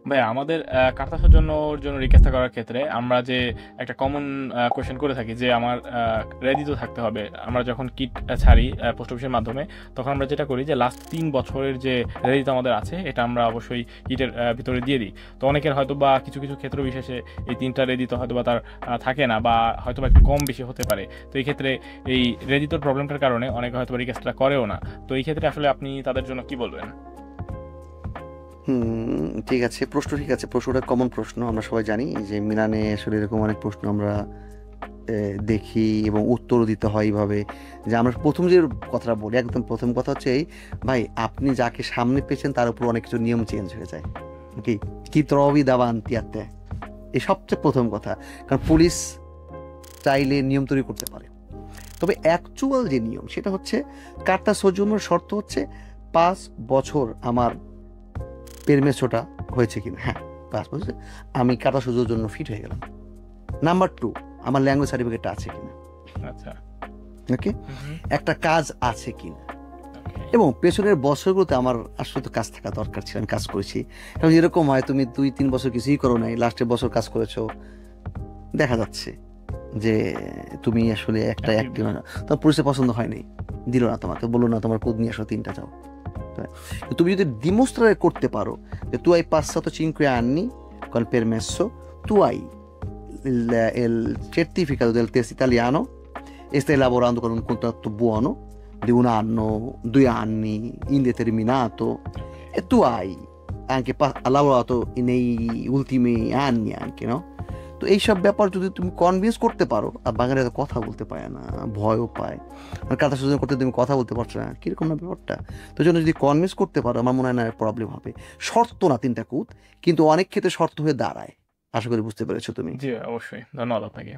ভাই আমাদের কার্তাসের জন্য রিকোয়েস্ট করার ক্ষেত্রে আমরা যে একটা কমন কোয়েশ্চেন করে থাকি যে আমার রেডি তো থাকতে হবে। আমরা যখন কিট ছাড়ি পোস্ট অফিসের মাধ্যমে, তখন আমরা যেটা করি যে লাস্ট 3 বছরের যে রেডি তো আমাদের আছে এটা আমরা অবশ্যই কিটের ভিতরে দিয়ে দিই। তো অনেকের হয়তো বা কিছু কিছু ক্ষেত্র বিশেষে এই 3টা রেডি তো হয়তো বা তার থাকে না, বা হয়তো বা একটু কম বেশি হতে পারে। তো এই ক্ষেত্রে এই রেডি তোর প্রবলেমটার কারণে অনেকে হয়তো রিকোয়েস্টটা করেও না। তো এই ক্ষেত্রে আসলে আপনি তাদের জন্য কি বলবেন? ঠিক আছে, প্রশ্ন ঠিক আছে, প্রশ্নটা কমন প্রশ্ন, আমরা সবাই জানি যে মিলানে আসলে এরকম অনেক প্রশ্ন আমরা দেখি এবং উত্তর দিতে হয় এইভাবে। যে আমরা প্রথম যে কথাটা বলি, একদম প্রথম কথা হচ্ছে এই, ভাই আপনি যাকে সামনে পেয়েছেন তার উপর অনেক কিছু নিয়ম চেঞ্জ হয়ে যায়। কি কি ত্রবি দাবান্তি আত্মে, এই সবচেয়ে প্রথম কথা। কারণ পুলিশ চাইলে নিয়ম তৈরি করতে পারে, তবে অ্যাকচুয়াল যে নিয়ম সেটা হচ্ছে কার্তা সৌজন্যর শর্ত হচ্ছে 5 বছর আমার পেরমেসোটা হয়েছে কিনা। হ্যাঁ, 5 বছর আমি কার্তা সৌজন্যর জন্য ফিট হয়ে গেলাম। নাম্বার 2, আমার ল্যাঙ্গুয়েজ সার্টিফিকেটটা আছে কিনা। আচ্ছা। ওকে, একটা কাজ আছে কিনা। ওকে। এবং পেছনের বছরগুলোতে আমার আসলে তো কাজ থাকা দরকার ছিল, আমি কাজ করেছি। এবং এরকম হয় তুমি 2-3 বছর কিছুই করো নাই, লাস্টের বছর কাজ করেছো, দেখা যাচ্ছে যে তুমি আসলে একটা অ্যাক্টিভ না, তোমার পুলিশে পছন্দ হয়নি, দিল না তোমাকে, বললো না তোমার কোড নিয়ে আসো 3টা যাও। তুমি যদি ডিমোস্ট্রেট করতে পারো যে tu hai passato 5 anni col permesso, tu hai il certificato del test italiano e stai lavorando con un contratto buono di 1 anno, 2 anni, indeterminato, e tu hai anche lavorato nei ultimi anni anche, no? তো এইসব ব্যাপার যদি তুমি convince করতে পারো, আর বাঙালিরা তো কথা বলতে পারে না, ভয়ও পায়, আর কাথা সুযোগ করতে তুমি কথা বলতে পারছো না, কিরকম না ব্যাপারটা। তো জন্য যদি কনভিন্স করতে পারো, আমার মনে হয় না প্রবলেম হবে। শর্ত না 3টা কুত, কিন্তু অনেক ক্ষেত্রে শর্ত হয়ে দাঁড়ায়। আশা করি বুঝতে পেরেছো তুমি। জি, অবশ্যই। ধন্যবাদ আপনাকে।